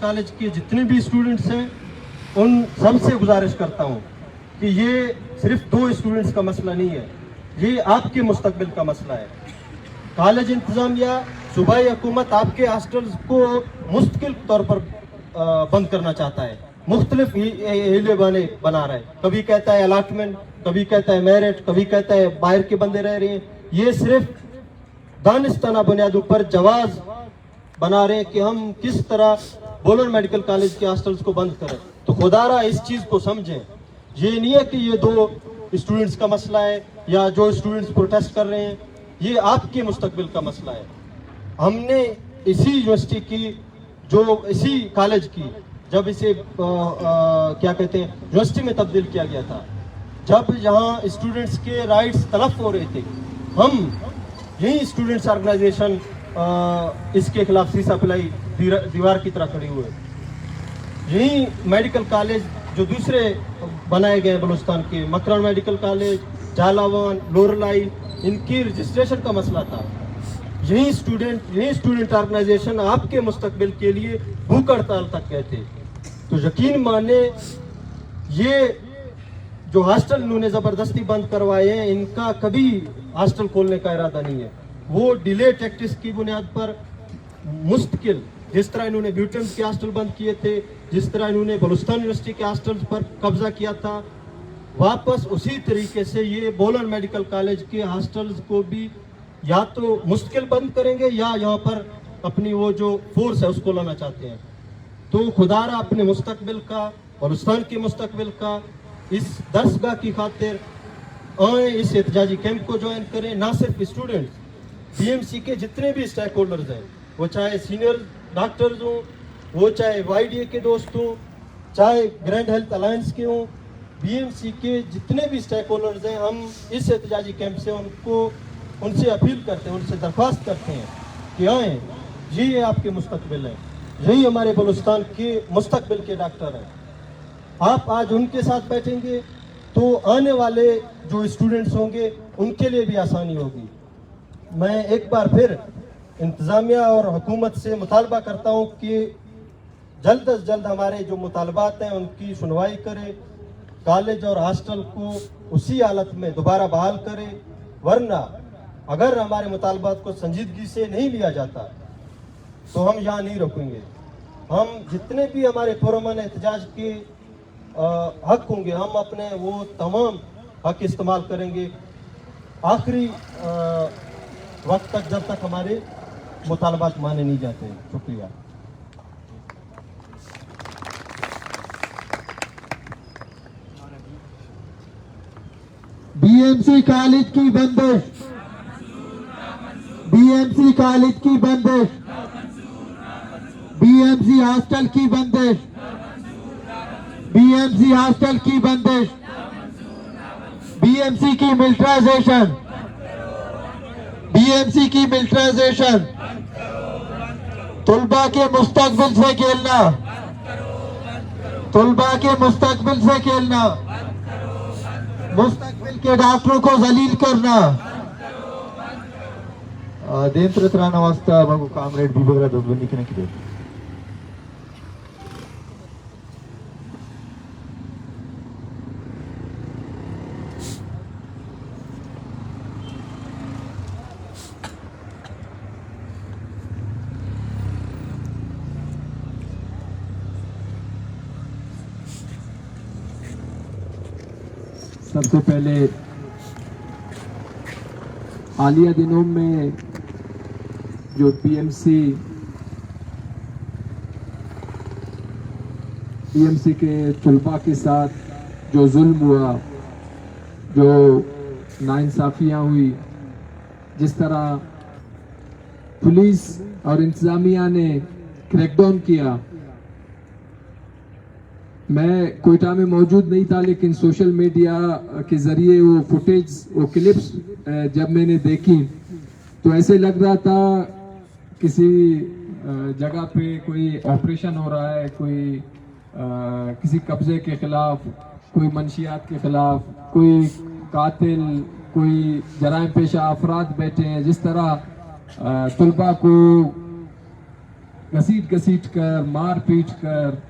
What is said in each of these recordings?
College के जितने भी स्टूडेंट्स हैं उन सबसे गुजारिश करता हूँ कि ये सिर्फ 2 स्टूडेंट्स का मसला नहीं है, ये आपके मुस्तकबिल का मसला है। कॉलेज इंतज़ामिया, सूबाई हुकूमत आपके हॉस्टल्स को मुस्तकिल तौर पर बंद करना चाहता है, मुख्तलिफ हीले बना रहा है। कभी कहता है अलाटमेंट, कभी कहता है मेरिट, कभी कहता है बाहर के बंदे रह रहे हैं। ये सिर्फ दानिस्ताना बुनियादों पर जवाज बना रहे हैं कि हम किस तरह बोलन मेडिकल कॉलेज के हॉस्टल्स को बंद करें। तो खुदारा इस चीज़ को समझें, ये नहीं है कि ये 2 स्टूडेंट्स का मसला है या जो स्टूडेंट्स प्रोटेस्ट कर रहे हैं, ये आपके मुस्तकबिल का मसला है। हमने इसी यूनिवर्सिटी की, जो इसी कॉलेज की, जब इसे क्या कहते हैं यूनिवर्सिटी में तब्दील किया गया था, जब यहाँ स्टूडेंट्स के राइट्स तलफ हो रहे थे, हम यही स्टूडेंट्स ऑर्गेनाइजेशन इसके खिलाफ सीसा पिलाई दीवार की तरह खड़ी हुए। यही मेडिकल कॉलेज जो दूसरे बनाए गए बलूचिस्तान के, मकरान मेडिकल कॉलेज, जालावान, लोरलाई, इनकी रजिस्ट्रेशन का मसला था। यही स्टूडेंट ऑर्गेनाइजेशन आपके मुस्तकबिल के लिए भूख हड़ताल तक गए थे। तो यकीन माने ये जो हॉस्टल इन्होंने ज़बरदस्ती बंद करवाए हैं, इनका कभी हॉस्टल खोलने का इरादा नहीं है। वो डिले टैक्टिस की बुनियाद पर मुस्तकिल, जिस तरह इन्होंने ब्यूटन के हॉस्टल बंद किए थे, जिस तरह इन्होंने बलूचिस्तान यूनिवर्सिटी के हॉस्टल्स पर कब्जा किया था, वापस उसी तरीके से ये बोलन मेडिकल कॉलेज के हॉस्टल्स को भी या तो मुश्किल बंद करेंगे या यहाँ पर अपनी वो जो फोर्स है उसको लाना चाहते हैं। तो खुदारा अपने मुस्तकबिल का, बलूचिस्तान के मुस्तकबिल का, इस दर्सगाह की खातिर आए, इस एहतजाजी कैंप को ज्वाइन करें। ना सिर्फ स्टूडेंट्स, बीएमसी के जितने भी स्टेक होल्डर्स हैं, वो चाहे सीनियर डॉक्टर्स हों, वो चाहे वाईडीए के दोस्त हों, चाहे ग्रैंड हेल्थ अलायंस के हों, बीएमसी के जितने भी स्टेक होल्डर्स हैं, हम इस एहतजाजी कैंप से उनसे अपील करते हैं, उनसे दरख्वास्त करते हैं कि आएँ, ये आपके मुस्तकबिल है, यही हमारे बलूचिस्तान के मुस्तकबिल के डॉक्टर हैं। आप आज उनके साथ बैठेंगे तो आने वाले जो स्टूडेंट्स होंगे उनके लिए भी आसानी होगी। मैं एक बार फिर इंतज़ामिया और हुकूमत से मुतालबा करता हूँ कि जल्द अज जल्द हमारे जो मुतालबात हैं उनकी सुनवाई करें, कॉलेज और हॉस्टल को उसी हालत में दोबारा बहाल करें, वरना अगर हमारे मुतालबात को संजीदगी से नहीं लिया जाता तो हम यहाँ नहीं रुकेंगे। हम जितने भी हमारे पुरअमन एहतजाज के हक होंगे, हम अपने वो तमाम हक इस्तेमाल करेंगे आखिरी वक्त तक, जब तक हमारे मुतालबात माने नहीं जाते। शुक्रिया। बीएमसी कॉलेज की बंदिश, बीएमसी कॉलेज की बंदिश, बीएमसी हॉस्टल की बंदिश, बीएमसी हॉस्टल की बंदिश, बीएमसी की मिलिट्राइजेशन, बीएमसी की मिलिट्राइजेशन, तुलबा के मुस्तकबिल से खेलना, तुलबा के मुस्तकबिल से खेलना, मुस्तकबिल के डॉक्टरों को जलील करना। देंत्र त्राना वास्ता मगु कामरेड बीबगरा दोबनी के नकी दे। सबसे पहले हालिया दिनों में जो बीएमसी के तलबा के साथ जो जुल्म हुआ, जो नाइंसाफियाँ हुई, जिस तरह पुलिस और इंतज़ामिया ने क्रैकडाउन किया, मैं कोयटा में मौजूद नहीं था, लेकिन सोशल मीडिया के ज़रिए वो फुटेज, वो क्लिप्स जब मैंने देखी तो ऐसे लग रहा था किसी जगह पे कोई ऑपरेशन हो रहा है, कोई किसी कब्जे के खिलाफ, कोई मंशियात के खिलाफ, कोई कातिल, कोई जराइम पेशा अफराद बैठे हैं। जिस तरह तलबा को घसीट घसीट कर, मार पीट कर,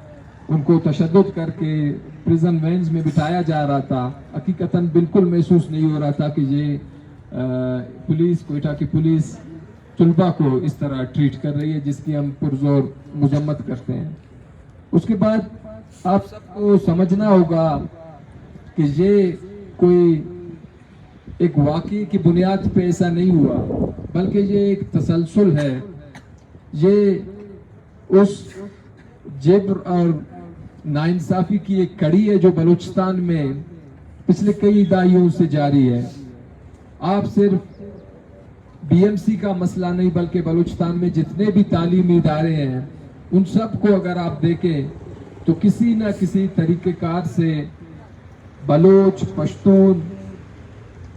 उनको तशद्दुद करके प्रिजन वैन्स में बिठाया जा रहा था, हकीकतन बिल्कुल महसूस नहीं हो रहा था कि ये पुलिस, कोयटा की पुलिस तलबा को इस तरह ट्रीट कर रही है, जिसकी हम पुरजोर मजम्मत करते हैं। उसके बाद आप सबको समझना होगा कि ये कोई एक वाक़ई की बुनियाद पे ऐसा नहीं हुआ, बल्कि ये एक तसलसल है। ये उस जबर और नाइंसाफ़ी की एक कड़ी है जो बलूचिस्तान में पिछले कई दहाइयों से जारी है। आप सिर्फ BMC का मसला नहीं, बल्कि बलूचिस्तान में जितने भी तालीमी इदारे हैं उन सब को अगर आप देखें तो किसी न किसी तरीक़ेकार से बलोच, पश्तून,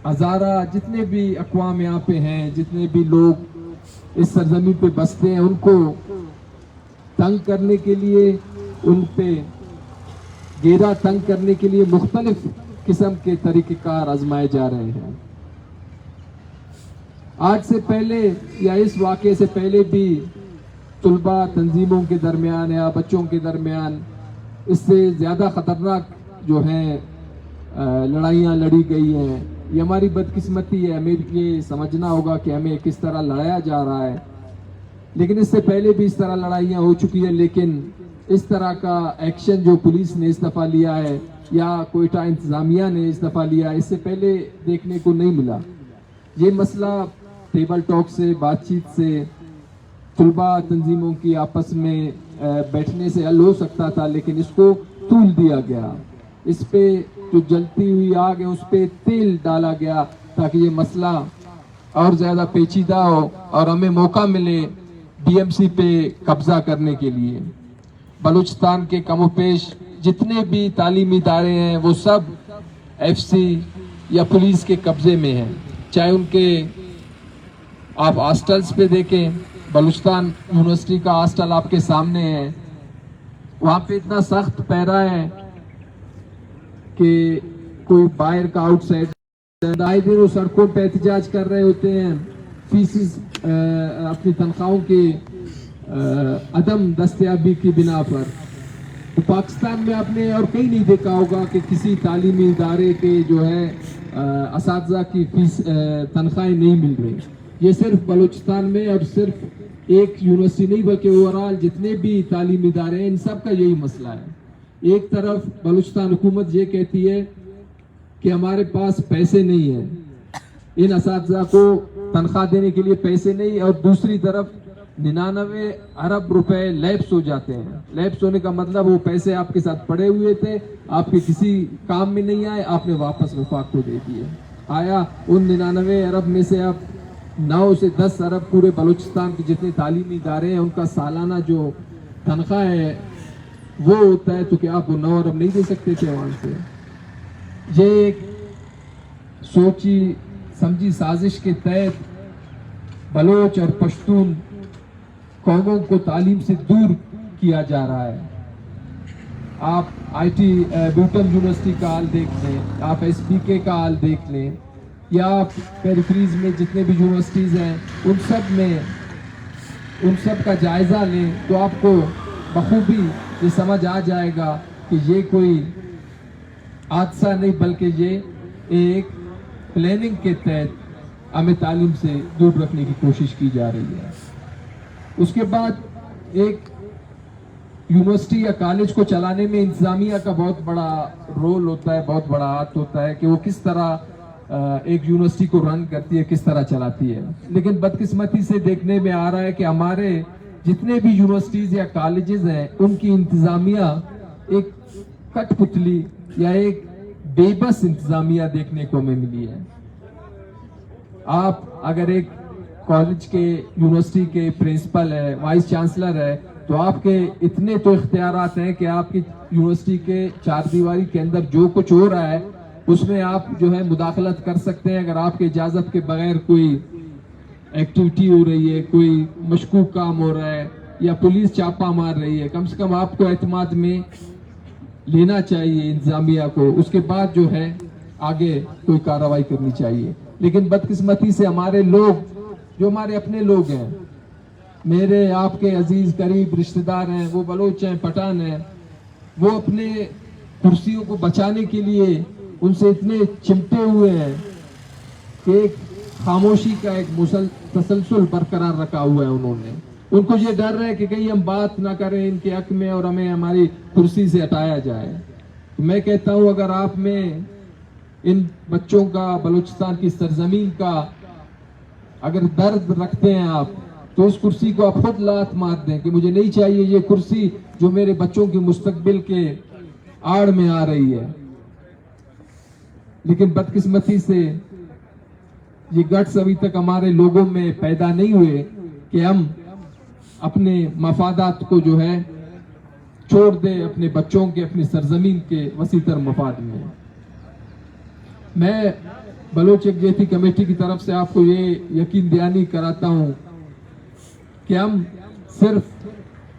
हज़ारा, जितने भी अक़वाम यहाँ पे हैं, जितने भी लोग इस सरजमीन पे बसते हैं, उनको तंग करने के लिए, उन पे घेरा तंग करने के लिए मुख्तलिफ किस्म के तरीक़ेकार आजमाए जा रहे हैं। आज से पहले या इस वाक़े से पहले भी तलबा तंजीमों के दरमियान या बच्चों के दरमियान इससे ज़्यादा ख़तरनाक जो हैं लड़ाइयाँ लड़ी गई हैं। ये हमारी बदकिस्मती है, हमें ये समझना होगा कि हमें किस तरह लड़ाया जा रहा है। लेकिन इससे पहले भी इस तरह लड़ाइयाँ हो चुकी है, लेकिन इस तरह का एक्शन जो पुलिस ने इस दफ़ा लिया है या कोयटा इंतज़ामिया ने इस दफ़ा लिया है, इससे पहले देखने को नहीं मिला। ये मसला टेबल टॉक से, बातचीत से, तलबा तंजीमों की आपस में बैठने से हल हो सकता था, लेकिन इसको तूल दिया गया। इस पे जो जलती हुई आग है उस पे तेल डाला गया ताकि ये मसला और ज़्यादा पेचीदा हो और हमें मौका मिले BMC पे कब्जा करने के लिए। बलूचिस्तान के कमोपेश जितने भी तालीमी इदारे हैं वो सब FC या पुलिस के कब्जे में हैं। चाहे उनके आप हॉस्टल्स पे देखें, बलूचिस्तान यूनिवर्सिटी का हॉस्टल आपके सामने है, वहाँ पे इतना सख्त पहरा है कि कोई बाहर का आउटसाइड आए दिन वो सड़कों पे एहतजाज कर रहे होते हैं, फीसिस अपनी तनख्वाहों की अदम दस्तयाबी की बिना पर। तो पाकिस्तान में आपने और कहीं नहीं देखा होगा कि किसी तालीमी इदारे के जो है असातिज़ा की फीस तनख्वाहें नहीं मिल रही। ये सिर्फ बलूचिस्तान में और सिर्फ एक यूनिवर्सिटी नहीं बल्कि ओवरऑल जितने भी तालीमी इदारे हैं इन सब का यही मसला है। एक तरफ बलूचिस्तान हुकूमत ये कहती है कि हमारे पास पैसे नहीं है, इन असातिज़ा को तनख्वाह देने के लिए पैसे नहीं, और दूसरी तरफ 99 अरब रुपए लैप्स हो जाते हैं। लैप्स होने का मतलब वो पैसे आपके साथ पड़े हुए थे, आपके किसी काम में नहीं आए, आपने वापस वफाक को दे दिए। आया उन 99 अरब में से आप 9 से 10 अरब पूरे बलूचिस्तान के जितने तालीमी इदारे हैं उनका सालाना जो तनख्वाह है वो होता है, तो क्या आप वो 9 अरब नहीं दे सकते थे वहाँ से? ये एक सोची समझी साजिश के तहत बलोच और पश्तून कौमों को तालीम से दूर किया जा रहा है। आप IT ब्यूटन यूनिवर्सिटी का हाल देख लें, आप SPK का हाल देख लें, या आप पेरिफेरीज में जितने भी यूनिवर्सिटीज़ हैं उन सब का जायज़ा लें, तो आपको बखूबी ये समझ आ जाएगा कि ये कोई हादसा नहीं बल्कि ये एक प्लानिंग के तहत हमें तालीम से दूर रखने की कोशिश की जा रही है। उसके बाद एक यूनिवर्सिटी या कॉलेज को चलाने में इंतज़ामिया का बहुत बड़ा रोल होता है, बहुत बड़ा हाथ होता है कि वो किस तरह एक यूनिवर्सिटी को रन करती है, किस तरह चलाती है। लेकिन बदकिस्मती से देखने में आ रहा है कि हमारे जितने भी यूनिवर्सिटीज़ या कॉलेजेस हैं उनकी इंतज़ामिया एक कठपुतली या एक बेबस इंतज़ामिया देखने को हमें मिली है। आप अगर एक कॉलेज के यूनिवर्सिटी के प्रिंसिपल है, वाइस चांसलर है, तो आपके इतने तो इख्तियारात हैं कि आपकी यूनिवर्सिटी के चार दीवारी के अंदर जो कुछ हो रहा है उसमें आप जो है मुदाखलत कर सकते हैं। अगर आपके इजाज़त के बगैर कोई एक्टिविटी हो रही है, कोई मशकूक काम हो रहा है या पुलिस छापा मार रही है, कम से कम आपको एतमाद में लेना चाहिए इंतजामिया को, उसके बाद जो है आगे कोई कार्रवाई करनी चाहिए। लेकिन बदकिस्मती से हमारे लोग जो हमारे अपने लोग हैं میرے آپ کے عزیز قریب رشتہ دار ہیں, وہ بلوچ ہیں, پٹھان ہیں, وہ اپنے کرسیوں کو بچانے کے لیے ان سے اتنے چمٹے ہوئے ہیں کہ ایک خاموشی کا ایک تسلسل برقرار رکھا ہوا ہے انہوں نے. ان کو یہ ڈر ہے کہ کہیں ہم بات نہ کریں ان کے حق میں اور ہمیں ہماری کرسی سے ہٹایا جائے. میں کہتا ہوں اگر آپ میں ان بچوں کا, بلوچستان کی سرزمین کا اگر درد رکھتے ہیں آپ, تو اس کرسی کو آپ خود لات مار دیں کہ مجھے نہیں چاہیے یہ کرسی جو میرے بچوں کے مستقبل کے آڑ میں آ رہی ہے. لیکن بدقسمتی سے یہ گٹس ابھی تک ہمارے لوگوں میں پیدا نہیں ہوئے کہ ہم اپنے مفادات کو جو ہے چھوڑ دیں اپنے بچوں کے, اپنی سرزمین کے وسیع تر مفاد میں. میں بلوچ یکجہتی کمیٹی کی طرف سے آپ کو یہ یقین دہانی کراتا ہوں کہ ہم صرف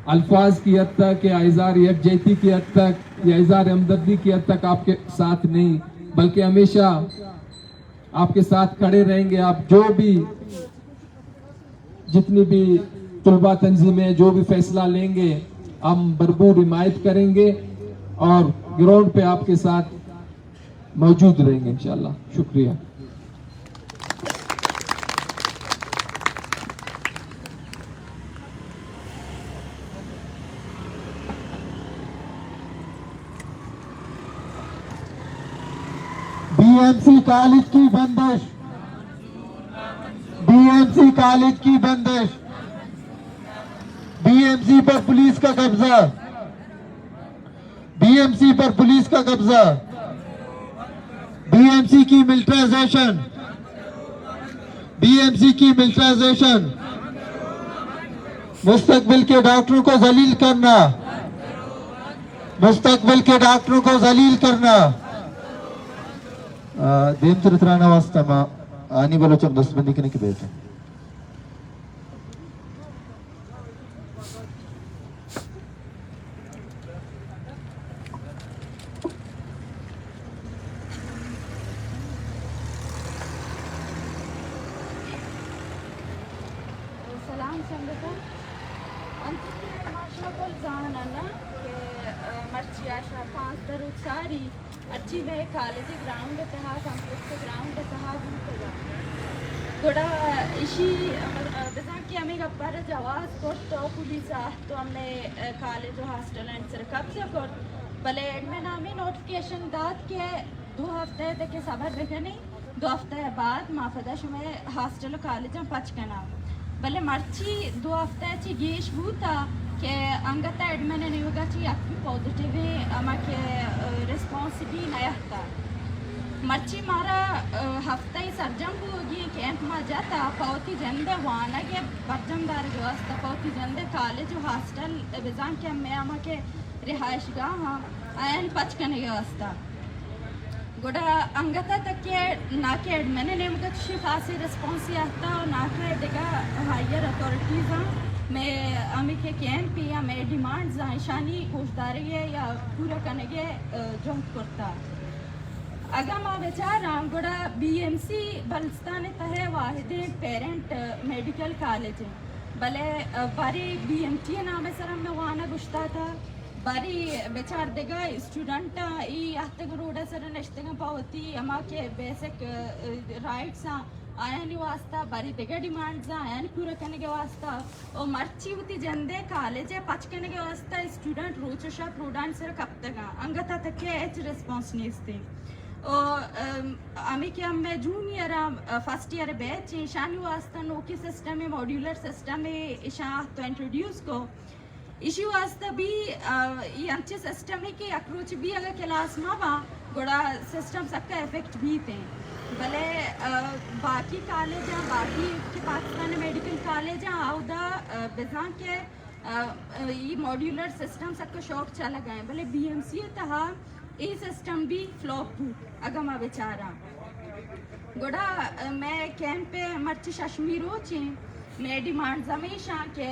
الفاظ کی حد تک یا اظہار یکجہتی کی حد تک یا اظہار ہمدردی کی حد تک آپ کے ساتھ نہیں, بلکہ ہمیشہ آپ کے ساتھ کھڑے رہیں گے. آپ جو بھی جتنی بھی طلبہ تنظیمیں جو بھی فیصلہ لیں گے ہم بھرپور حمایت کریں گے اور گراؤنڈ پہ آپ کے ساتھ موجود رہیں گے انشاءاللہ. شکریہ. BMC کالج کی بندش, BMC کالج کی بندش, BMC پر پولیس کا قبضہ, BMC پر پولیس کا قبضہ, BMC کی ملٹرائزیشن, BMC کی ملٹرائزیشن, مستقبل کے ڈاکٹروں کو ذلیل کرنا, مستقبل کے ڈاکٹروں کو ذلیل کرنا. دیم چرترانا واسطہ ما آنی بلوچم دست بندی کرنے کی بیٹھے. سلام سنگتن انتظار ماشا کل زانانا کہ مرچی آشا 5 درود ساری اچھی میں کالج گراؤنڈ تہا کمپلیکس گراؤنڈ تہا بھوکا گوڑا اسی بزان کی ہمیں گپار جواز کرت تو پولیسا تو ہم نے کالج و ہاسٹل اینڈ سر قبضہ کرت بلے ایڈمن ہمیں نوٹیفکیشن داد کہ 2 ہفتے تک صبر بکنی 2 ہفتے بعد مافدہ شمیں ہاسٹل و کالج پچ کنا بلے مرچی 2 ہفتے چی گیش بوتا کہ انگتا ایڈمن نیوگا چی اکوی پوزیٹیوی اما کے ریسپانس بھی نیا تھا. مرچی مارا ہفتہ ہی سرجم ہوگی کیمپ میں جاتا پوتی جندے وانا کے برجم دار جو استا پوتی جندے کالج و ہاسٹل بزان کے میں اما کے رہائش گاہ ہاں این پچ کنے گا استا گوڑا انگتا تک کہ ناکہ ایڈمن نیوگا چی خاصی ریسپانسی آتا اور ناکہ دیگا ہائیر اتھارٹیز ہاں میں امی کے کیمپ یا میں ڈیمانڈز شانی کوشداری ہے یا پورا کرنے کے جمپ کرتا. اگر ماں بیچارا گوڑا BMC بلستان تہے واحد پیرنٹ میڈیکل کالج ہے بلے باری BMT نام سرم میں وانا گشتا تھا باری بیچار دیگا اسٹوڈنٹ ای احتگ روڑا سر نشتگا پاوتی اما کے بیسک رائٹس آئینی واسطہ باری دیگا ڈیمانڈز آئین پورا کرنے کے واسطہ اور مرچی ہوتی جندے کالج ہے پچ کرنے کے واسطہ اسٹوڈنٹ روچوشا پروڈانٹ سر کب تگا انگتا تک کے ایچ ریسپانس نیستے اور امی کے ہم میں جونیئر فرسٹ ایئر بیچ ایشانی واسطہ نوکی سسٹم ہے موڈیولر سسٹم ہے ایشان تو انٹروڈیوس کو اسی واسطہ بھی یہ انچے سسٹم ہے کہ اکروچ بھی اگر کلاس ماں با گوڑا سسٹم سکتا افیکٹ بھی تھے بلے باقی کالج ہیں باقی کے پاکستان میڈیکل کالج ہیں آؤ دا بزان کے یہ موڈیولر سسٹم سب کو شوق چلا گئے بلے BMC تہا یہ سسٹم بھی فلوپ ہو اگر میں بیچارا گوڑا میں کیمپ پہ مرچی ششمیر ہو چین میں ڈیمانڈز ہمیشہ کہ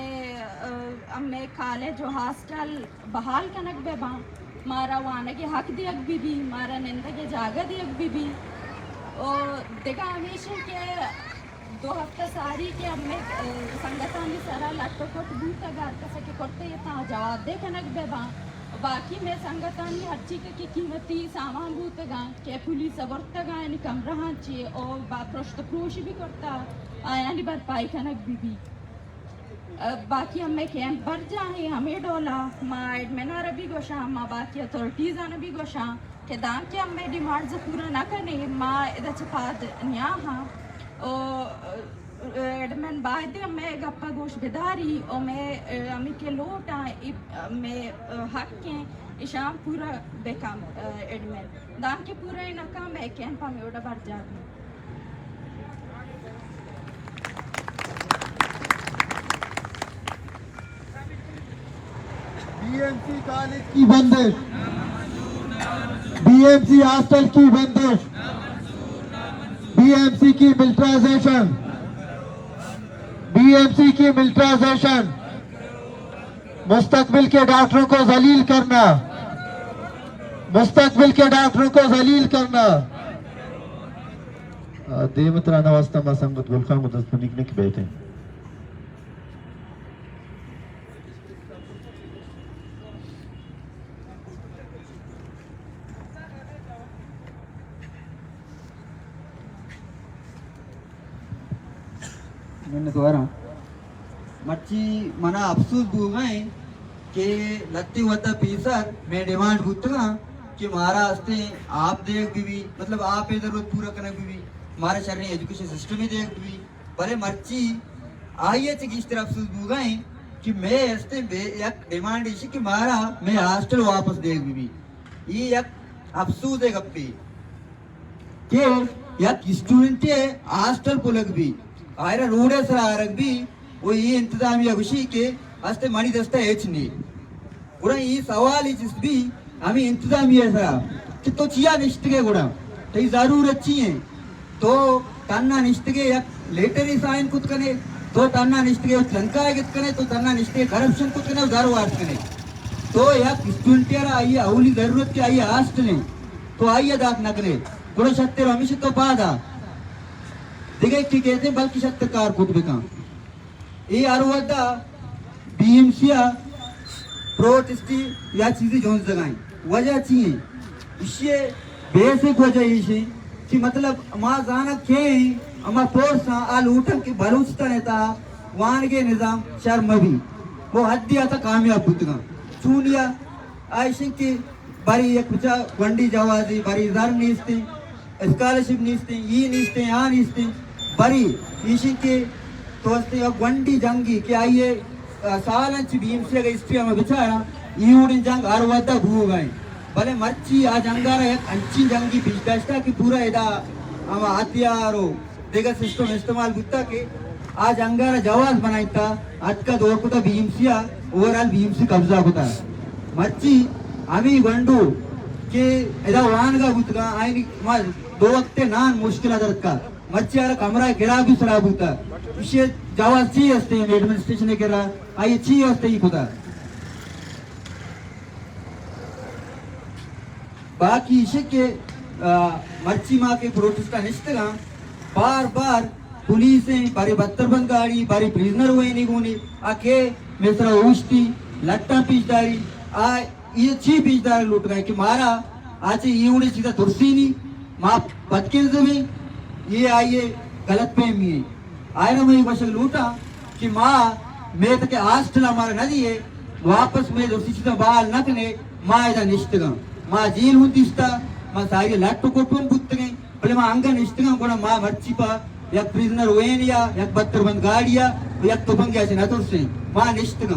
میں کالج و ہاسٹل بحال کنک بے باں مارا وانگے حق دیگ بھی مارا نندگے جاگہ دیگ بھی اور دیکھا ہمیشہ کہ 2 hafta सारी के अम्मे संगतानी सरा लट्टो कोट बूता गार कसे के कोट्टे ये ता जवाब दे कनक बेबा बाकी में संगतानी हर चीज की कीमती सामान बूता गा के पुलिस अबरता गा यानी कमरा ची और बा प्रश्न प्रोशी भी करता यानी बार पाई कनक बीबी बाकी हमें कैंप भर जाए हमें डोला माँ एडमिनार भी गोशा माँ बाकी अथॉरिटीज आने भी गोशा के दाम के हमें डिमांड से पूरा ना करने माँ इधर छपाद न्या हाँ एडमिन बाद हमें गप्पा गोश बेदारी और मैं हमें के लोटा मैं हक के इशाम पूरा बेकाम एडमिन दाम के पूरा ना काम है कैंप हमें उड़ा भर जाए बीएमसी कॉलेज की बंदिश, बीएमसी हॉस्टल की बंदिश, बीएमसी की मिलिट्राइजेशन, बीएमसी की मिलिट्राइजेशन, मुस्तकबिल के डॉक्टरों को जलील करना, मुस्तकबिल के डॉक्टरों को जलील करना. देवतराना वास्ता मा संगत गुलखा मुदस्सनिक निक बैठे. मैंने दोबारा मच्छी मना अफसोस बुगाए कि लगती होता पीसर मैं डिमांड बुतगा कि मारा हस्ते आप देख भी मतलब आप ये जरूरत पूरा करने भी हमारे शहर में एजुकेशन सिस्टम ही देख भी भले मच्छी आइए थे किस तरह अफसोस बुगाए कि मैं हस्ते एक डिमांड इसी कि मारा मैं हॉस्टल वापस देख भी ये एक अफसोस है गप्पी कि एक स्टूडेंट है हॉस्टल को लग भी आयरा रोडे सर आरक भी वो ये इंतजामिया खुशी के हस्ते मणि दस्ता एच नहीं पूरा ये सवाल इस भी हमें इंतजामिया सर कि तो चिया निश्चित के गुड़ा तो ये जरूरत चाहिए तो तन्ना निश्चित के एक लेटर ही साइन कुछ करने तो तन्ना निश्चित के लंका है कित करने तो तन्ना निश्चित के करप्शन कुछ करने उधार वार्त करने तो एक स्टूडेंट यार आइए अवली जरूरत के आइए हॉस्टल ने तो आइए दाग न करे थोड़ा शक्ति हमेशा तो बाधा दिगे की कहते बल्कि सत्यकार कुटबिका ये आरोदा बीएमसीया प्रोटेस्टी या चीजें जोन जगाएं वजह चाहिए इससे बेसिक वजह ये कि मतलब माँ जाना के अमा फोर्स आल उठन के बलूचिस्तान था वान के निजाम शर्म भी वो हद्दिया था कामयाब बुतगा चूनिया आयशिंग की बारी एक कुछ वंडी जवाजी बारी जर नीस्ती स्कॉलरशिप नीस्ती ये नीस्ते यहाँ नीस्ते बरी इसी के तोस्ते अब वंडी जंगी कि आइए सालंच बीएमसी का हिस्ट्री में बिचारा यूनियन जंग अरवदा भू गए भले मच्छी आ जंगारा एक अच्छी जंगी बिजदाश्ता की पूरा इदा हम हथियारों देगा सिस्टम इस्तेमाल बुत्ता के आ जंगारा जवाब बनाई था आज का दौर को था बीएमसी ओवरऑल बीएमसी कब्जा होता है मच्छी अभी वंडू के इदा वान का बुतगा आई दो वक्त नान मुश्किल आदर का मच्छी यार कमरा गिरा भी खराब होता इसे जवाब चाहिए हस्ते हैं एडमिनिस्ट्रेशन ने करा आइए चाहिए हस्ते ही खुदा बाकी इसे के मच्छी माँ के प्रोटेस्ट निश्चित बार बार पुलिस बारी बत्तरबंद गाड़ी बारी प्रिजनर हुए नहीं गोनी आके मिश्रा उष्टी लट्टा पीछदारी आ ये छी पीछदारी लूट गए कि मारा आज ये उन्हें सीधा तुरसी नहीं माँ बदकिन से भी ये आइए गलत फहमी है आए ना मैं बशक लूटा कि माँ मैं तो के हॉस्टल हमारा नदी है वापस में जो सीधा बाल न कने माँ इधर निश्चित माँ जेल हूँ दिस्ता माँ सारी लट्टू कोटून बुत्त गए भले माँ अंगन निश्चित कोड़ा माँ मर्ची पा या प्रिजनर हुए या बत्तरबंद गाड़िया या तो बंग्या से न तुर से माँ निश्चित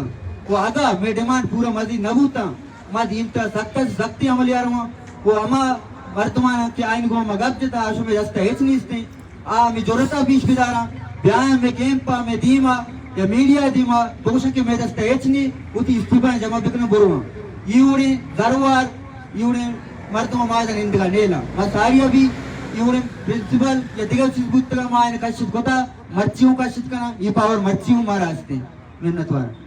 वो आगा मैं डिमांड पूरा मजी न बूता माँ दीनता सख्ती अमल यार वो अमा वर्तमान के आइन को मगब देता आशु में जस्ता हेच नहीं आ मैं जोरता बीच बिदारा ब्याह में कैंपा में दीमा या मीडिया दीमा दोषक के में जस्ता हेच नहीं उती इस्तीफा जमा बिकने बोरुआ यूने दरबार यूने मर्दों माजा निंदगा नेला मा सारी अभी यूने प्रिंसिपल या दिगल चीज बुत्तगा मायने कशित कोता मर्चियों कशित करना ये पावर मर्चियों मारा आस्ते मिन्नत वाला